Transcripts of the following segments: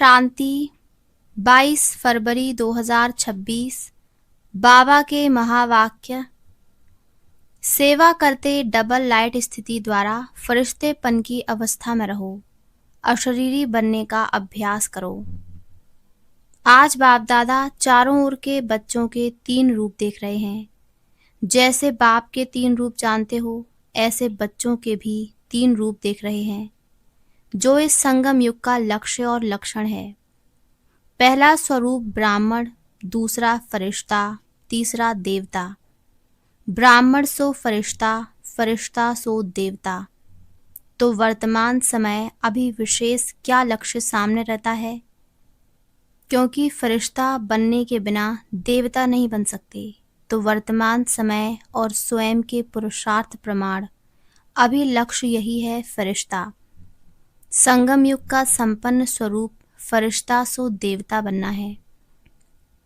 शांति 22 फरवरी 2026। बाबा के महावाक्य। सेवा करते डबल लाइट स्थिति द्वारा फरिश्तेपन की अवस्था में रहो, अशरीरी बनने का अभ्यास करो। आज बाप दादा चारों ओर के बच्चों के 3 रूप देख रहे हैं। जैसे बाप के 3 रूप जानते हो, ऐसे बच्चों के भी 3 रूप देख रहे हैं, जो इस संगम युग का लक्ष्य और लक्षण है। पहला स्वरूप ब्राह्मण, दूसरा फरिश्ता, तीसरा देवता। ब्राह्मण सो फरिश्ता, फरिश्ता सो देवता। तो वर्तमान समय अभी विशेष क्या लक्ष्य सामने रहता है? क्योंकि फरिश्ता बनने के बिना देवता नहीं बन सकते, तो वर्तमान समय और स्वयं के पुरुषार्थ प्रमाण अभी लक्ष्य यही है, फरिश्ता। संगम युग का संपन्न स्वरूप फरिश्ता सो देवता बनना है।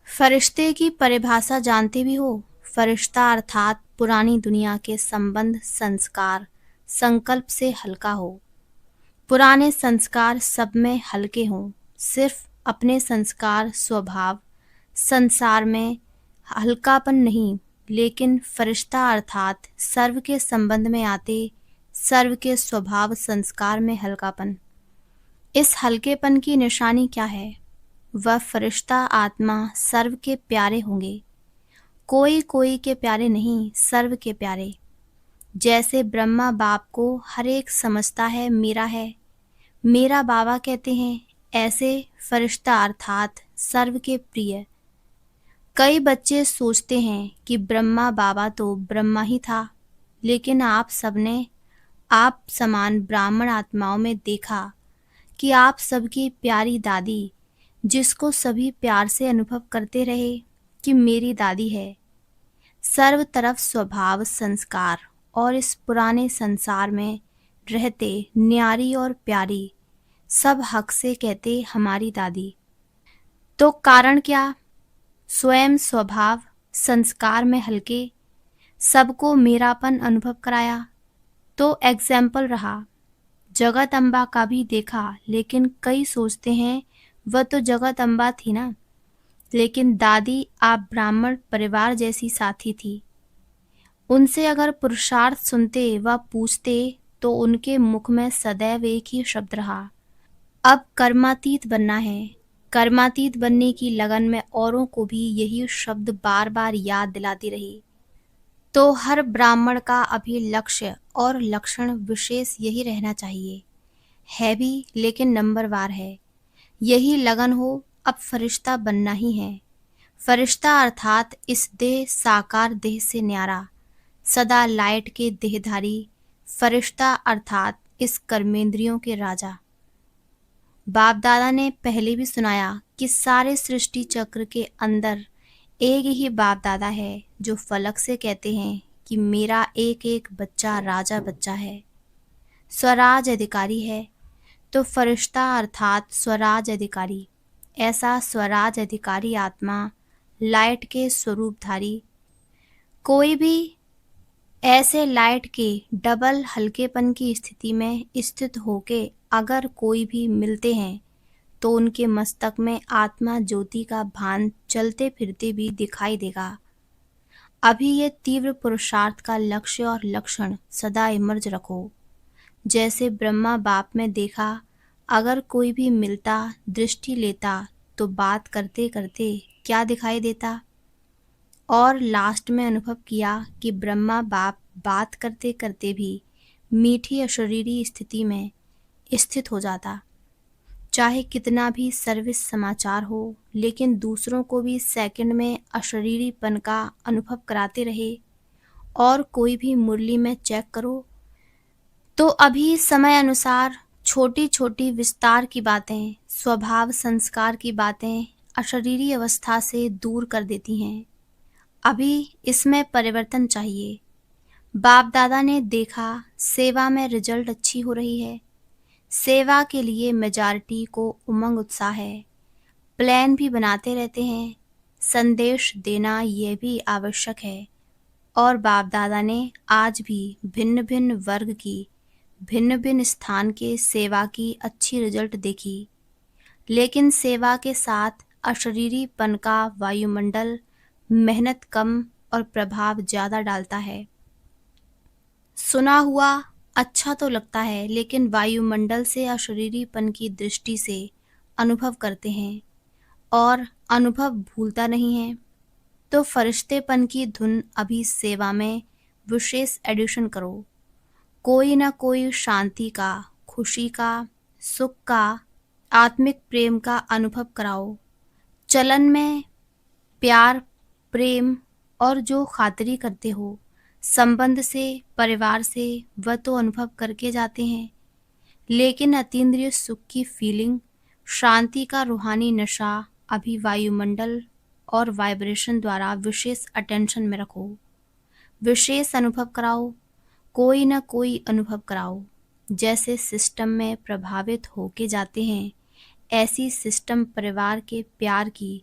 फरिश्ते की परिभाषा जानते भी हो। फरिश्ता अर्थात पुरानी दुनिया के संबंध, संस्कार, संकल्प से हल्का हो। पुराने संस्कार सब में हल्के हों, सिर्फ अपने संस्कार, स्वभाव, संसार में हल्कापन नहीं, लेकिन फरिश्ता अर्थात सर्व के संबंध में आते, सर्व के स्वभाव, संस्कार में हल्कापन। इस हल्केपन की निशानी क्या है? वह फरिश्ता आत्मा सर्व के प्यारे होंगे, कोई कोई के प्यारे नहीं, सर्व के प्यारे। जैसे ब्रह्मा बाप को हर एक समझता है, मेरा है, मेरा बाबा कहते हैं, ऐसे फरिश्ता अर्थात सर्व के प्रिय। कई बच्चे सोचते हैं कि ब्रह्मा बाबा तो ब्रह्मा ही था, लेकिन आप सबने आप समान ब्राह्मण आत्माओं में देखा कि आप सबकी प्यारी दादी, जिसको सभी प्यार से अनुभव करते रहे कि मेरी दादी है, सर्व तरफ स्वभाव, संस्कार और इस पुराने संसार में रहते न्यारी और प्यारी, सब हक से कहते हमारी दादी। तो कारण क्या? स्वयं स्वभाव, संस्कार में हल्के, सबको मेरापन अनुभव कराया, तो एग्जाम्पल रहा। जगत अम्बा का भी देखा, लेकिन कई सोचते हैं वह तो जगत अम्बा थी ना, लेकिन दादी आप ब्राह्मण परिवार जैसी साथी थी। उनसे अगर पुरुषार्थ सुनते व पूछते तो उनके मुख में सदैव एक ही शब्द रहा, अब कर्मातीत बनना है। कर्मातीत बनने की लगन में औरों को भी यही शब्द बार बार याद दिलाती रही। तो हर ब्राह्मण का अभी लक्ष्य और लक्षण विशेष यही रहना चाहिए, है भी, लेकिन नंबरवार है। यही लगन हो, अब फरिश्ता बनना ही है। फरिश्ता अर्थात इस देह, साकार देह से न्यारा, सदा लाइट के देहधारी। फरिश्ता अर्थात इस कर्मेंद्रियों के राजा। बाप दादा ने पहले भी सुनाया कि सारे सृष्टि चक्र के अंदर एक ही बाप दादा है, जो फलक से कहते हैं कि मेरा एक एक बच्चा राजा बच्चा है, स्वराज अधिकारी है। तो फरिश्ता अर्थात स्वराज अधिकारी, ऐसा स्वराज अधिकारी आत्मा, लाइट के स्वरूपधारी। कोई भी ऐसे लाइट के डबल हल्केपन की स्थिति में स्थित होके अगर कोई भी मिलते हैं, तो उनके मस्तक में आत्मा ज्योति का भान चलते फिरते भी दिखाई देगा। अभी ये तीव्र पुरुषार्थ का लक्ष्य और लक्षण सदा इमर्ज रखो। जैसे ब्रह्मा बाप में देखा, अगर कोई भी मिलता, दृष्टि लेता, तो बात करते करते क्या दिखाई देता, और लास्ट में अनुभव किया कि ब्रह्मा बाप बात करते करते भी मीठी अशरीरी स्थिति में स्थित हो जाता। चाहे कितना भी सर्विस समाचार हो, लेकिन दूसरों को भी सेकंड में अशरीरीपन का अनुभव कराते रहे। और कोई भी मुरली में चेक करो तो अभी समय अनुसार छोटी छोटी विस्तार की बातें, स्वभाव, संस्कार की बातें अशरीरी अवस्था से दूर कर देती हैं। अभी इसमें परिवर्तन चाहिए। बाप दादा ने देखा सेवा में रिजल्ट अच्छी हो रही है, सेवा के लिए मेजॉरिटी को उमंग उत्साह है, प्लान भी बनाते रहते हैं, संदेश देना यह भी आवश्यक है। और बाप दादा ने आज भी भिन्न भिन्न वर्ग की, भिन्न भिन्न स्थान के सेवा की अच्छी रिजल्ट देखी। लेकिन सेवा के साथ अशरीरीपन का वायुमंडल मेहनत कम और प्रभाव ज़्यादा डालता है। सुना हुआ अच्छा तो लगता है, लेकिन वायुमंडल से अशरीरीपन की दृष्टि से अनुभव करते हैं और अनुभव भूलता नहीं है। तो फरिश्तेपन की धुन अभी सेवा में विशेष एडिशन करो। कोई ना कोई शांति का, खुशी का, सुख का, आत्मिक प्रेम का अनुभव कराओ। चलन में प्यार, प्रेम और जो खातिरी करते हो संबंध से, परिवार से, वह तो अनुभव करके जाते हैं, लेकिन अतीन्द्रिय सुख की फीलिंग, शांति का रूहानी नशा अभी वायुमंडल और वाइब्रेशन द्वारा विशेष अटेंशन में रखो। विशेष अनुभव कराओ, कोई ना कोई अनुभव कराओ। जैसे सिस्टम में प्रभावित होके जाते हैं, ऐसी सिस्टम परिवार के प्यार की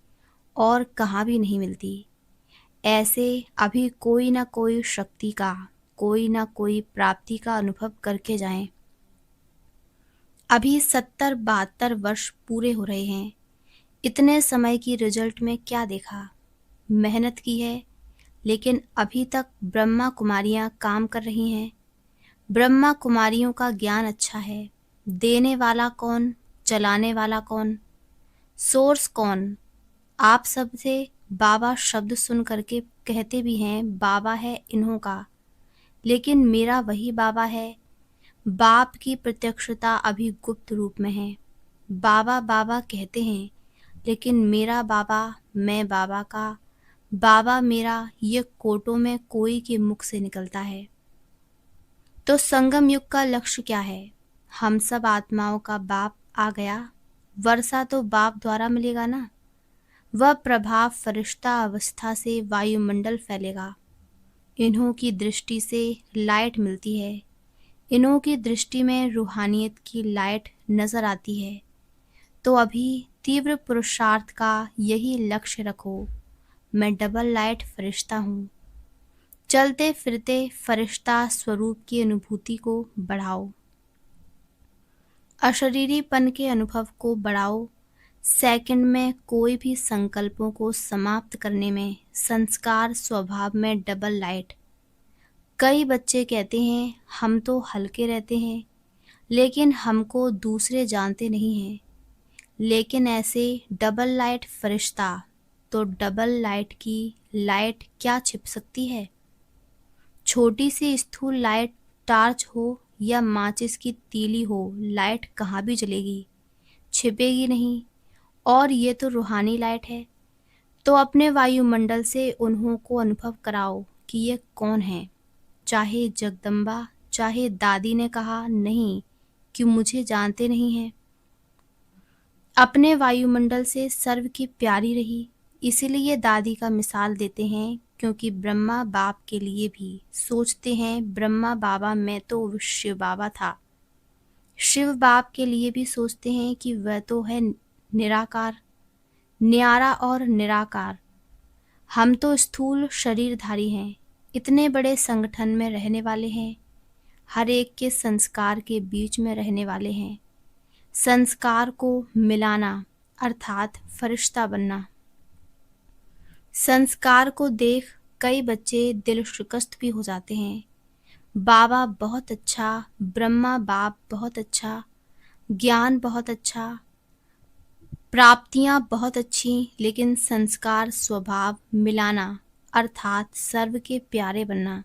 और कहाँ भी नहीं मिलती। ऐसे अभी कोई ना कोई शक्ति का, कोई ना कोई प्राप्ति का अनुभव करके जाएं। अभी 70-72 वर्ष पूरे हो रहे हैं। इतने समय की रिजल्ट में क्या देखा? मेहनत की है, लेकिन अभी तक ब्रह्मा कुमारियां काम कर रही हैं। ब्रह्मा कुमारियों का ज्ञान अच्छा है। देने वाला कौन, चलाने वाला कौन, सोर्स कौन? आप सबसे बाबा शब्द सुन करके कहते भी हैं बाबा है इन्हों का, लेकिन मेरा वही बाबा है। बाप की प्रत्यक्षता अभी गुप्त रूप में है। बाबा बाबा कहते हैं, लेकिन मेरा बाबा, मैं बाबा का, बाबा मेरा, ये कोटों में कोई के मुख से निकलता है। तो संगम युग का लक्ष्य क्या है? हम सब आत्माओं का बाप आ गया। वर्षा तो बाप द्वारा मिलेगा ना। वह प्रभाव फरिश्ता अवस्था से वायुमंडल फैलेगा। इन्हों की दृष्टि से लाइट मिलती है। इन्हों की दृष्टि में रूहानियत की लाइट नजर आती है। तो अभी तीव्र पुरुषार्थ का यही लक्ष्य रखो। मैं डबल लाइट फरिश्ता हूँ। चलते फिरते फरिश्ता स्वरूप की अनुभूति को बढ़ाओ। अशरीरीपन के अनुभव को बढ़ाओ। सेकंड में कोई भी संकल्पों को समाप्त करने में संस्कार स्वभाव में डबल लाइट। कई बच्चे कहते हैं हम तो हल्के रहते हैं, लेकिन हमको दूसरे जानते नहीं हैं। लेकिन ऐसे डबल लाइट फरिश्ता, तो डबल लाइट की लाइट क्या छिप सकती है? छोटी सी स्थूल लाइट टार्च हो या माचिस की तीली हो, लाइट कहाँ भी जलेगी, छिपेगी नहीं। और ये तो रूहानी लाइट है। तो अपने वायुमंडल से उन्हों को अनुभव कराओ कि ये कौन है। चाहे जगदम्बा, चाहे दादी ने कहा नहीं कि मुझे जानते नहीं हैं। अपने वायुमंडल से सर्व की प्यारी रही, इसीलिए दादी का मिसाल देते हैं, क्योंकि ब्रह्मा बाप के लिए भी सोचते हैं ब्रह्मा बाबा मैं तो शिव बाबा था। शिव बाप के लिए भी सोचते हैं कि वह तो है निराकार, न्यारा और निराकार। हम तो स्थूल शरीरधारी हैं, इतने बड़े संगठन में रहने वाले हैं, हर एक के संस्कार के बीच में रहने वाले हैं। संस्कार को मिलाना अर्थात फरिश्ता बनना। संस्कार को देख कई बच्चे दिल शिकस्त भी हो जाते हैं। बाबा बहुत अच्छा, ब्रह्मा बाप बहुत अच्छा, ज्ञान बहुत अच्छा, प्राप्तियां बहुत अच्छी, लेकिन संस्कार स्वभाव मिलाना अर्थात सर्व के प्यारे बनना।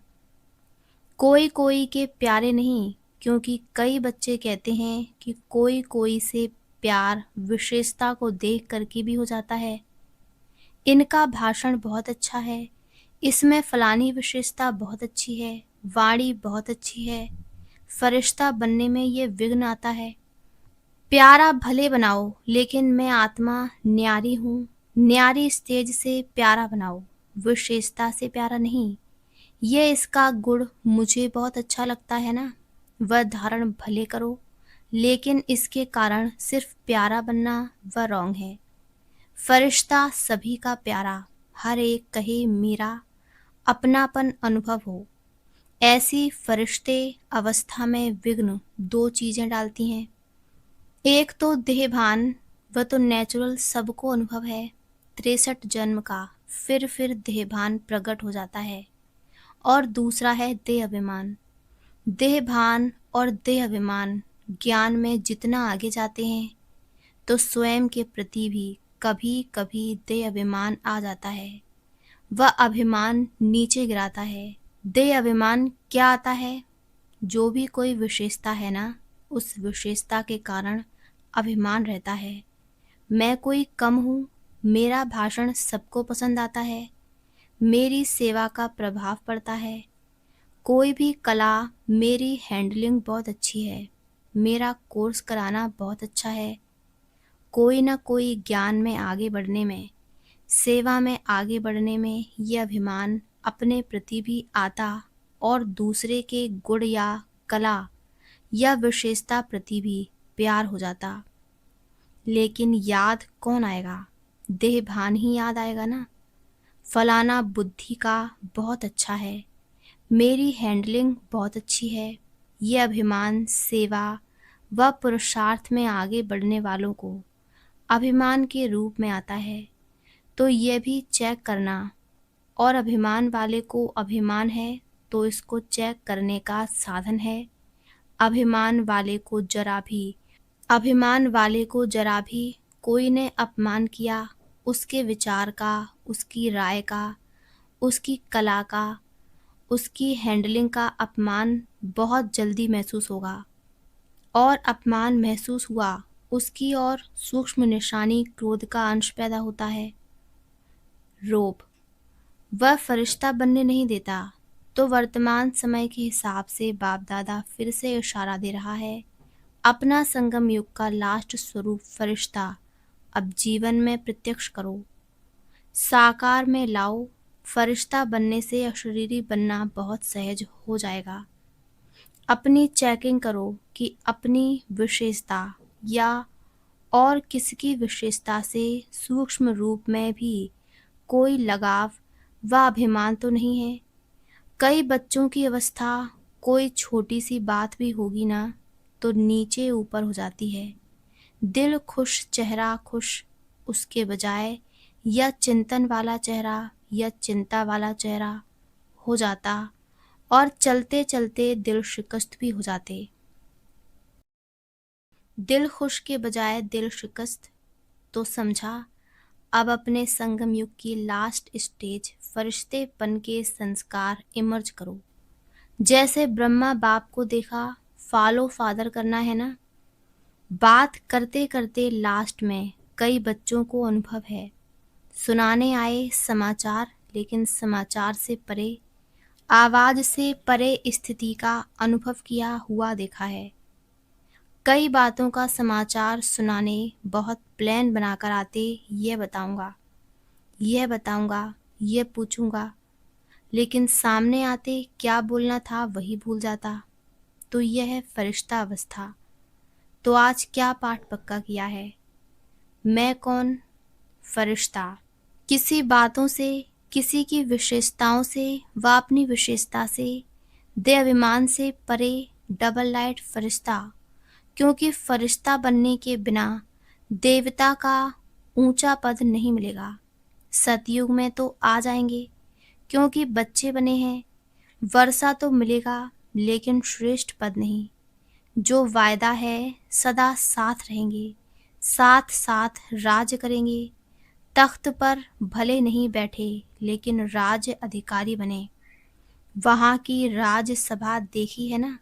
कोई कोई के प्यारे नहीं, क्योंकि कई बच्चे कहते हैं कि कोई कोई से प्यार विशेषता को देख करके भी हो जाता है। इनका भाषण बहुत अच्छा है, इसमें फलानी विशेषता बहुत अच्छी है, वाणी बहुत अच्छी है, फरिश्ता बनने में ये विघ्न आता है। प्यारा भले बनाओ, लेकिन मैं आत्मा न्यारी हूँ। न्यारी स्टेज से प्यारा बनाओ, विशेषता से प्यारा नहीं। ये इसका गुण मुझे बहुत अच्छा लगता है ना, वह धारण भले करो, लेकिन इसके कारण सिर्फ प्यारा बनना वह रॉन्ग है। फरिश्ता सभी का प्यारा, हर एक कहे मेरा, अपनापन अनुभव हो। ऐसी फरिश्ते अवस्था में विघ्न दो चीजें डालती हैं। एक तो देहभान, वह तो नेचुरल सबको अनुभव है। 63 जन्म का फिर देहभान प्रकट हो जाता है। और दूसरा है देह अभिमान। देहभान और देह अभिमान ज्ञान में जितना आगे जाते हैं तो स्वयं के प्रति भी कभी कभी देह अभिमान आ जाता है। वह अभिमान नीचे गिराता है। देह अभिमान क्या आता है? जो भी कोई विशेषता है ना, उस विशेषता के कारण अभिमान रहता है। मैं कोई कम हूँ, मेरा भाषण सबको पसंद आता है, मेरी सेवा का प्रभाव पड़ता है, कोई भी कला, मेरी हैंडलिंग बहुत अच्छी है, मेरा कोर्स कराना बहुत अच्छा है। कोई ना कोई ज्ञान में आगे बढ़ने में, सेवा में आगे बढ़ने में ये अभिमान अपने प्रति भी आता और दूसरे के गुण या कला या विशेषता प्रति भी प्यार हो जाता। लेकिन याद कौन आएगा? देहभान ही याद आएगा ना। फलाना बुद्धि का बहुत अच्छा है, मेरी हैंडलिंग बहुत अच्छी है। ये अभिमान सेवा व पुरुषार्थ में आगे बढ़ने वालों को अभिमान के रूप में आता है। तो यह भी चेक करना, और अभिमान वाले को अभिमान है तो इसको चेक करने का साधन है। अभिमान वाले को जरा भी कोई ने अपमान किया, उसके विचार का, उसकी राय का, उसकी कला का, उसकी हैंडलिंग का अपमान बहुत जल्दी महसूस होगा। और अपमान महसूस हुआ, उसकी और सूक्ष्म निशानी क्रोध का अंश पैदा होता है। रोब, वह फरिश्ता बनने नहीं देता। तो वर्तमान समय के हिसाब से बाप दादा फिर से इशारा दे रहा है, अपना संगम युग का लास्ट स्वरूप फरिश्ता अब जीवन में प्रत्यक्ष करो, साकार में लाओ। फरिश्ता बनने से अशरीरी बनना बहुत सहज हो जाएगा। अपनी चेकिंग करो कि अपनी विशेषता या और किसकी विशेषता से सूक्ष्म रूप में भी कोई लगाव व अभिमान तो नहीं है। कई बच्चों की अवस्था कोई छोटी सी बात भी होगी ना तो नीचे ऊपर हो जाती है। दिल खुश चेहरा खुश, उसके बजाय या चिंतन वाला चेहरा या चिंता वाला चेहरा हो जाता और चलते चलते दिल शिकस्त भी हो जाते। दिल खुश के बजाय दिल शिकस्त, तो समझा अब अपने संगम युग की लास्ट स्टेज फरिश्तेपन के संस्कार इमर्ज करो। जैसे ब्रह्मा बाप को देखा, फॉलो फादर करना है ना। बात करते करते लास्ट में कई बच्चों को अनुभव है, सुनाने आए समाचार, लेकिन समाचार से परे, आवाज से परे स्थिति का अनुभव किया हुआ देखा है। कई बातों का समाचार सुनाने बहुत प्लान बनाकर आते, यह बताऊंगा, यह पूछूंगा, लेकिन सामने आते क्या बोलना था वही भूल जाता। तो यह है फरिश्ता अवस्था। तो आज क्या पाठ पक्का किया है? मैं कौन? फरिश्ता। किसी बातों से, किसी की विशेषताओं से व अपनी विशेषता से, देह अभिमान से परे डबल लाइट फरिश्ता। क्योंकि फरिश्ता बनने के बिना देवता का ऊंचा पद नहीं मिलेगा। सतयुग में तो आ जाएंगे क्योंकि बच्चे बने हैं, वर्षा तो मिलेगा लेकिन श्रेष्ठ पद नहीं। जो वायदा है सदा साथ रहेंगे, साथ साथ राज करेंगे। तख्त पर भले नहीं बैठे लेकिन राज अधिकारी बने। वहाँ की राजसभा देखी है ना।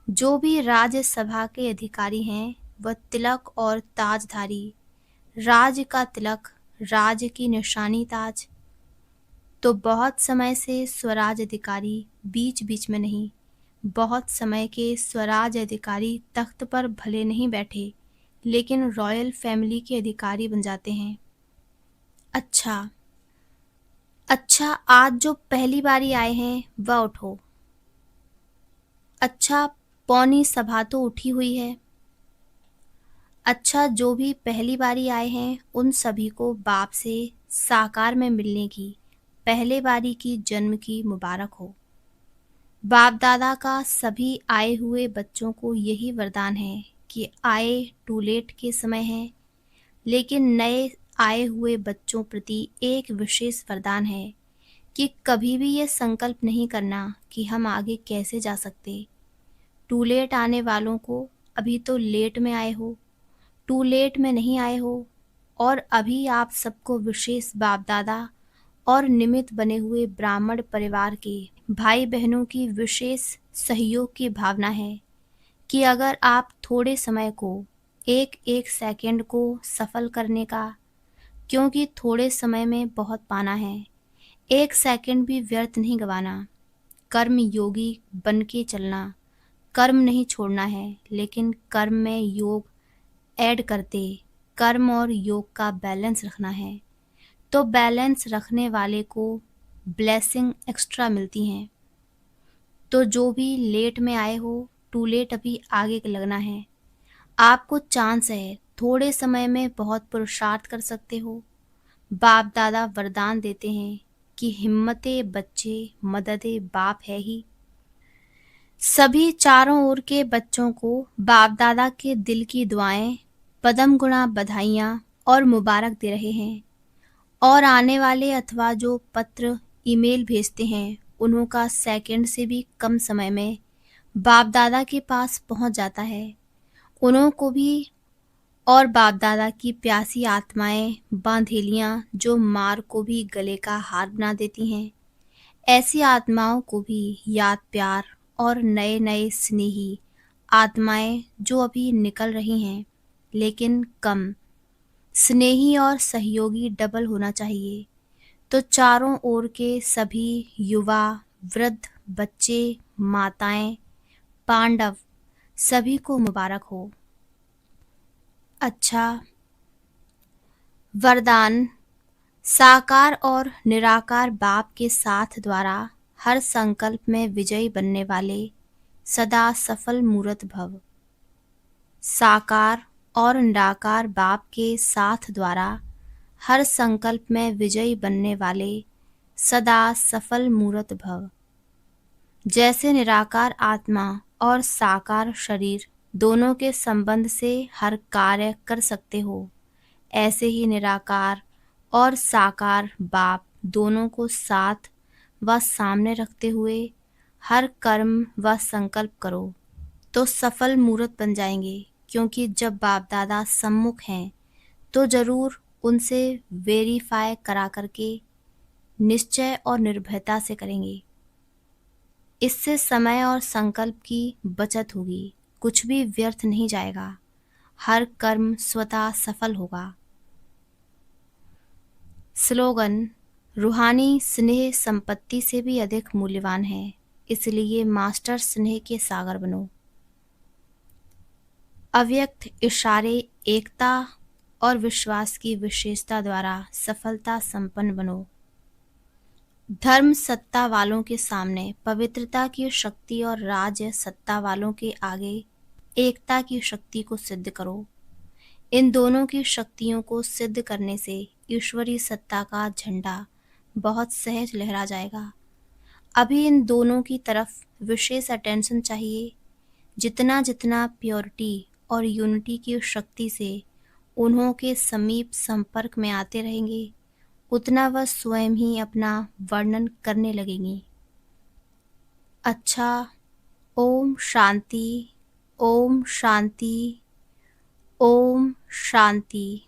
जो भी राजसभा के अधिकारी हैं वह तिलक और ताजधारी, राज का तिलक, राज की निशानी ताज। तो बहुत समय से स्वराज अधिकारी बीच बीच में नहीं, बहुत समय के स्वराज अधिकारी तख्त पर भले नहीं बैठे लेकिन रॉयल फैमिली के अधिकारी बन जाते हैं। अच्छा, आज जो पहली बारी आए हैं वह उठो। अच्छा, पौनी सभा तो उठी हुई है। अच्छा, जो भी पहली बारी आए हैं उन सभी को बाप से साकार में मिलने की पहले बारी की जन्म की मुबारक हो। बाप दादा का सभी आए हुए बच्चों को यही वरदान है कि आए टू लेट के समय है, लेकिन नए आए हुए बच्चों प्रति एक विशेष वरदान है कि कभी भी ये संकल्प नहीं करना कि हम आगे कैसे जा सकते। टू लेट आने वालों को अभी तो लेट में आए हो, टू लेट में नहीं आए हो, और अभी आप सबको विशेष बाप दादा और निमित्त बने हुए ब्राह्मण परिवार के भाई बहनों की विशेष सहयोग की भावना है कि अगर आप थोड़े समय को एक एक सेकंड को सफल करने का, क्योंकि थोड़े समय में बहुत पाना है, एक सेकंड भी व्यर्थ नहीं गंवाना, कर्म योगी बन के चलना, कर्म नहीं छोड़ना है लेकिन कर्म में योग ऐड करते कर्म और योग का बैलेंस रखना है, तो बैलेंस रखने वाले को ब्लेसिंग एक्स्ट्रा मिलती हैं। तो जो भी लेट में आए हो, टू लेट अभी आगे लगना है, आपको चांस है, थोड़े समय में बहुत पुरुषार्थ कर सकते हो। बाप दादा वरदान देते हैं कि हिम्मते बच्चे मददे बाप है ही। सभी चारों ओर के बच्चों को बाप दादा के दिल की दुआएं, पदम गुणा बधाइयाँ और मुबारक दे रहे हैं, और आने वाले अथवा जो पत्र ईमेल भेजते हैं उन्हों का सेकंड से भी कम समय में बाप दादा के पास पहुंच जाता है। उन्हों को भी और बाप दादा की प्यासी आत्माएं बांधेलियां जो मार को भी गले का हार बना देती हैं, ऐसी आत्माओं को भी याद प्यार और नए नए स्नेही आत्माएं जो अभी निकल रही हैं, लेकिन कम स्नेही और सहयोगी डबल होना चाहिए। तो चारों ओर के सभी युवा, वृद्ध, बच्चे, माताएं, पांडव सभी को मुबारक हो। अच्छा, वरदान साकार और निराकार बाप के साथ द्वारा हर संकल्प में विजयी बनने वाले सदा सफल मूर्त भव। साकार और निराकार बाप के साथ द्वारा हर संकल्प में विजयी बनने वाले सदा सफल मूर्त भव। जैसे निराकार आत्मा और साकार शरीर दोनों के संबंध से हर कार्य कर सकते हो, ऐसे ही निराकार और साकार बाप दोनों को साथ व सामने रखते हुए हर कर्म व संकल्प करो तो सफल मूर्त बन जाएंगे, क्योंकि जब बाप दादा सम्मुख हैं तो जरूर उनसे वेरीफाई करा करके निश्चय और निर्भयता से करेंगे। इससे समय और संकल्प की बचत होगी, कुछ भी व्यर्थ नहीं जाएगा, हर कर्म स्वतः सफल होगा। स्लोगन: रूहानी स्नेह संपत्ति से भी अधिक मूल्यवान है, इसलिए मास्टर स्नेह के सागर बनो। अव्यक्त इशारे एकता और विश्वास की विशेषता द्वारा सफलता संपन्न बनो। धर्म सत्ता वालों के सामने पवित्रता की शक्ति और राज्य सत्ता वालों के आगे एकता की शक्ति को सिद्ध करो। इन दोनों की शक्तियों को सिद्ध करने से ईश्वरी सत्ता का झंडा बहुत सहज लहरा जाएगा। अभी इन दोनों की तरफ विशेष अटेंशन चाहिए। जितना जितना प्योरिटी और यूनिटी की शक्ति से उन्हों के समीप संपर्क में आते रहेंगे, उतना वह स्वयं ही अपना वर्णन करने लगेंगी। अच्छा, ओम शांति, ओम शांति, ओम शांति।